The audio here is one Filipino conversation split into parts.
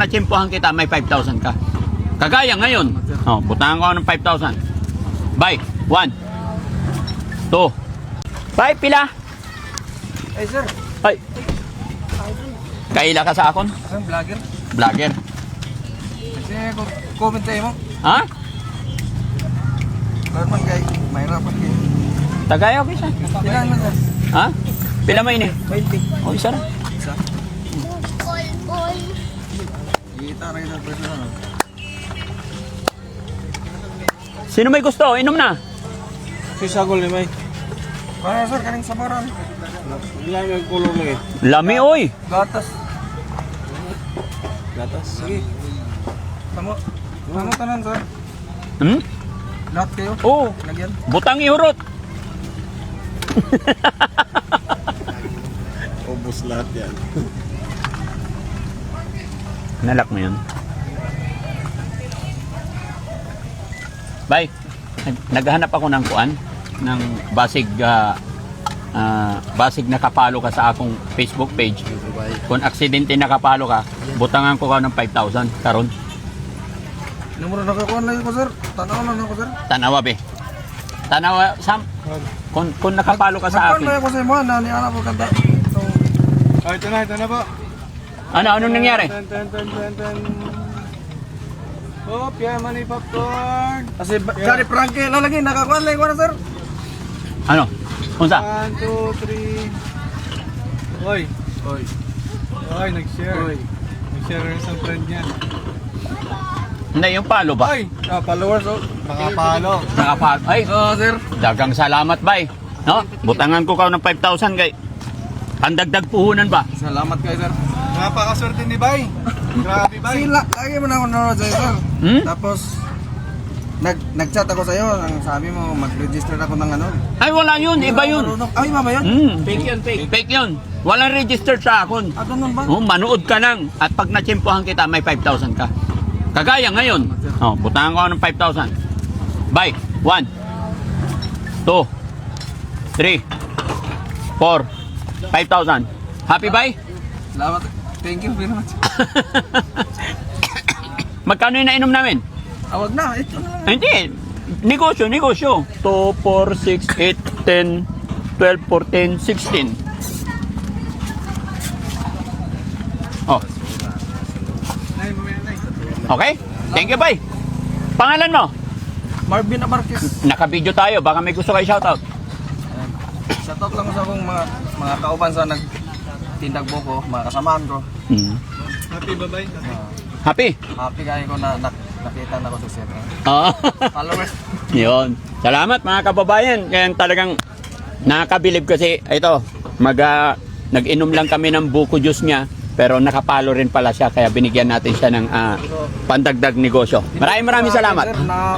Natsimpuhan kita, may 5,000 ka. Kagaya ngayon. Oh, butangan ko ng 5,000. Bye. 1, 2. Bye, pila. Ay, sir. Ay. Kaila ka sa akon? Sir, vlogger. Vlogger. Kasi comment tayo mo. Ha? Norman, guys. Mahirapan kayo. Tagay okay siya. Ilan man, sir? Ha? Pila may ini? 20. Oh, isa na. Isa. Kita rin ang personal. Sino may gusto? Inom na. Si Sagol ni May. Kaya, sir, kaning sabaran. Ilang yung kulong lagi. Lami, oy. Gatas. Gatas. Sige. Tamo. Tamo tanan, sir. Hmm? Lahat kayo. Oh, Lagyan. butang ihurot. Ubus lahat yan. Nalak mo yun. Bye. Naghahanap ako ng kuan, ng basig basig nakapalo ka sa akong Facebook page. Kung aksidente nakapalo ka, butangan ko ka ng 5,000 karon. Numero na kakuan lagi ko, sir. Tanaw na ako, sir. Tanawa be. Tanawa Sam. Kung nakapalo ka sa Nagkuhan akin. na ako sa imo, nani anak ko kanta. Oh, ito na po. Anong nangyari? Ten. Oh, Pierre Money Popcorn. Kasi Johnny Frankie lalagi nakakuan lagi ko na, sir. Ano? Unsa? 1, 2, 3. Oy. Oy, nag-share. Nag-share rin sa friend niya. Hindi, yung palo ba? Oy, followers oh. Nakapalo. Nakapalo. Ay, Oo, sir. dagang salamat, bay. No? Butangan ko ka ng 5,000, kay. Pandagdag puhunan ba? Salamat kayo, sir. Napakaswerte ni Bay. Grabe, Bay. Sila, lagi mo na ako nanonood sa'yo, sir. Hmm? Tapos, nag-chat ako sa'yo. Ang sabi mo, mag-register ako ng ano. Ay, wala yun. Iba yun. Ay, iba ba yun? Fake yun, fake. Fake yun. Walang registered sa akon. Ah, ganun ba? Oh, manood ka lang. At pag natsimpuhan kita, may 5,000 ka. Kagaya ngayon. Oh, butangan ko ng 5,000. Bye. 1, 2, 3, 4, 5,000. Happy bye? Salamat. Thank you very much. Magkano yung nainom namin? Awag na. Ito na lang. Ay, hindi. Negosyo. 2, 4, 6, 8, 10, 12, 14, 16. Oh. Okay? Thank you, bye. Pangalan mo? Marvin Amarquez. Naka-video tayo. Baka may gusto kayo shoutout. Shoutout lang ko sa akong mga kauban sa nagtindag buko, mga kasamaan ko. Happy ba, Bay? Happy? Happy kayo ko na nakita na ko sa sir. Oo. Followers. Yun. Salamat mga kababayan. Kaya talagang nakakabilib kasi ito, nag-inom lang kami ng buko juice niya. Pero nakapalo rin pala siya kaya binigyan natin siya ng pandagdag negosyo. Maraming salamat. Sir, na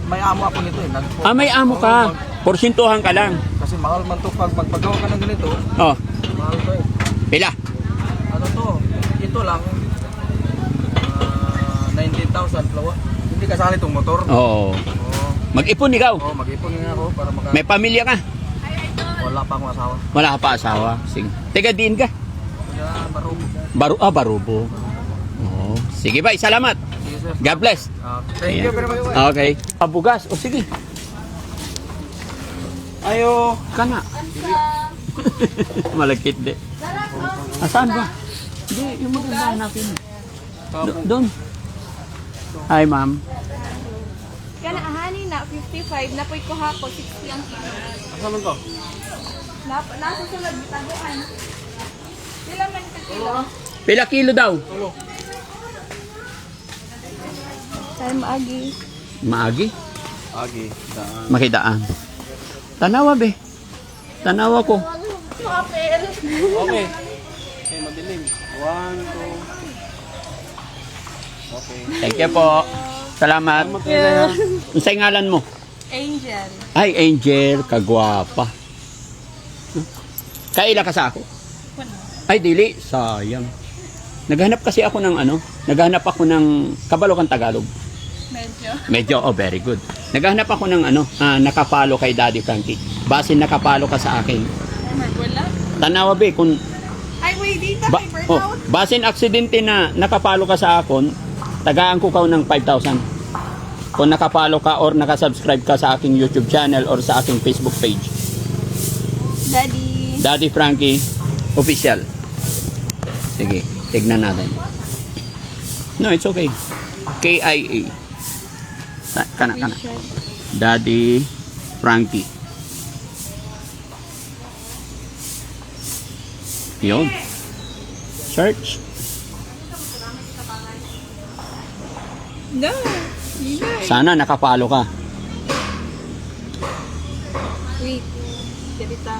may amo ako nito eh. May amo ka. Porsintuhan ka lang. Kasi mahal man to pag magpagawa ka ng ganito. Oh, Mahal to eh. pila? Ano to? Ito lang. 19,000 plawa. Hindi kasali tong motor. Oo. Mag-ipon ikaw. Mag-ipon nga ako para May pamilya ka. wala pa akong asawa. Wala ka pa asawa. Sige. Tiga din ka. Kaya barubo. Barubo. Oo. Sige ba, salamat. Sige sir. God bless. Thank you very much. Okay. Pabugas. O sige. Ayo. Kana. Malagkit de. Asan ba? Hindi, yung maganda natin. Doon. Hi, ma'am. Kana ahani na 55 napoy ko hako 60 ang kilo. Asan to? Nasa sulod bitaguan. Pila man ka kilo? Pila kilo daw? Tay maagi. Maagi. Agi. Makidaan. Tanawa be. Tanawa ko. Kapel. Okay. Okay, madilim. 1, 2. Okay. Thank you po. Salamat. Unsay ngalan mo? Angel. Ay, Angel, kagwapa. Kaila ka sa ako? Ay, dili. Sayang. Naghanap kasi ako ng naghanap ako ng Kabalokan Tagalog. Medyo, very good. Naghanap ako ng nakapalo kay Daddy Frankie. Base nakapalo ka sa akin. Wala. Tanawa be, kung Ay, Uy, di ta kay burnout. basin aksidente na nakapalo ka sa akon, tagaan ko ka ng 5,000. Kung nakapalo ka or nakasubscribe ka sa aking YouTube channel or sa aking Facebook page. Daddy. Daddy Frankie Official. Sige, tignan natin. No, it's okay. KIA. Kana. Daddy Frankie. Yun. Search. No. Hindi. Sana nakapalo ka. Wait. Debita.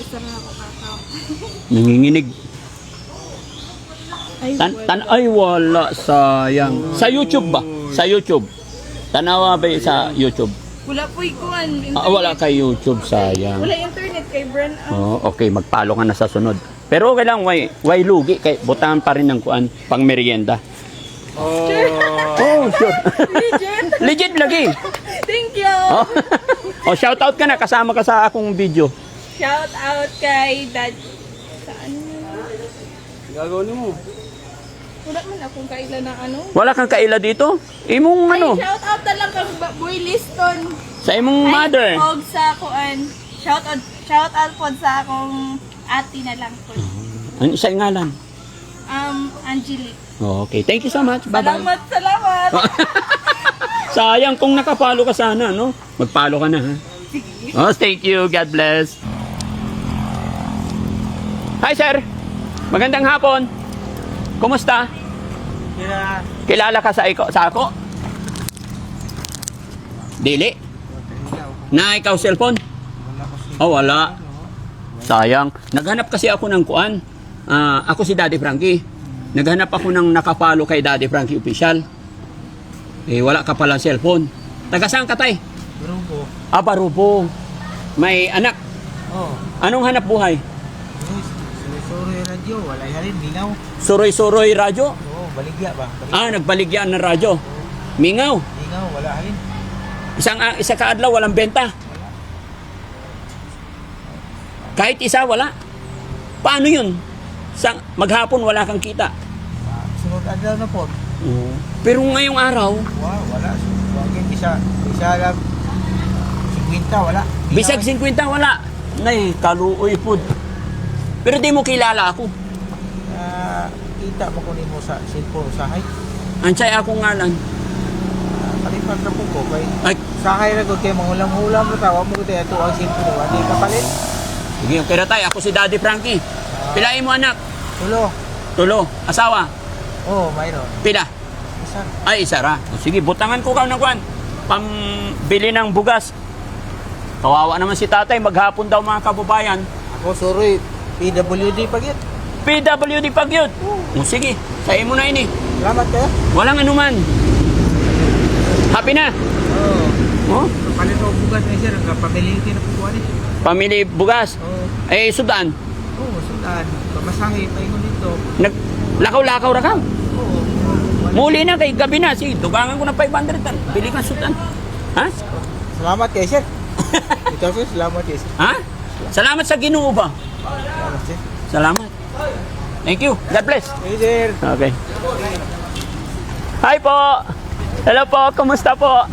Isa na ako kakao. Nanginginig. Ay, Ay wala, sayang. Sa YouTube ba? Sa YouTube. Tanawa ba sa YouTube? wala po ikuan. Wala kay YouTube, sayang. Wala internet kay burnout. Oh, okay, magpalo ka na sa sunod. Pero okay lang, way lugi kay butangan pa rin ng kuan pang merienda. Oh, sure. Legit. Legit lagi. Thank you. Oh. Oh, shout out ka na, kasama ka sa akong video. Shout out kay Dad. Saan? Gagawin mo. Wala man akong kailan ng ano. Wala kang kaila dito? Imong ano? Ay, shout out na lang kang Boy Liston. Sa imong mother. Og sa kuan. Shout out po sa akong ate na lang po. Ano sa ngalan? Angelique. Oh, okay, thank you so much. Bye-bye. Salamat. Sayang kung nakapalo ka sana, no? Magpalo ka na, ha? Sige. Oh, thank you. God bless. Hi, sir. Magandang hapon. Kumusta? Kilala ka sa ako? Dili? Na ikaw cellphone? Oh, wala. Sayang. Naghanap kasi ako ng kuan. Ako si Daddy Frankie. Naghanap ako ng nakapalo kay Daddy Frankie Official. Eh, wala ka pala cellphone. Taga saan ka, tay? Barubo. Barubo. May anak. Oh. Anong hanap buhay? Suroy radyo, wala halin, minaw. Suroy-suroy radyo? Oo, baligya ba? Nagbaligyan ng radyo. Mingaw. Minaw, wala halin. Isa kaadlaw, walang benta. Kahit isa, wala. Paano yun? Maghapon, wala kang kita. Sunod adlaw na po. Pero ngayong araw, Wow, wala. Bakit isa lang 50 wala. bisag 50, wala. Nay, kaluoy po. Pero di mo kilala ako. Kita mo kunin mo sa cellphone usahay. Ansay akong ngalan. Palipat na po ko kay Ay, sakay na gud kay mangulam-ulam na tawa mo gud ato ang cellphone di kapalit. sige, okay na tayo. Ako si Daddy Frankie. Pilain mo anak. Tulo. Asawa. Oh, mayroon. Pila. Isa. Ay, isa ra. O, sige, butangan ko ka ng kwan. Pambili ng bugas. Kawawa naman si tatay. Maghapon daw mga kababayan. Ako suroy PWD pagit. PWD Pagyod. O, sige, sa imo na ini. Salamat kayo. Walang anuman. Happy na. Oh. Oh, Kapalit ko bugas na sir, kapamili ko na po ani. pamili bugas. Oh. Eh, sudan. Oh, sundan. Pamasahe pa ingon dito. Lakaw-lakaw ra ka. Oo. Muli na kay gabi na. Sige, dugangan ko ng 500 tan. Bili kang sudan. Ha? Salamat kayo sir. Ito sir, salamat kayo sir. Ha? Salamat sa Ginoo ba? Salamat sir. Salamat. Thank you. God bless. Hey sir. Okay. Hi po. Hello po. Kumusta po?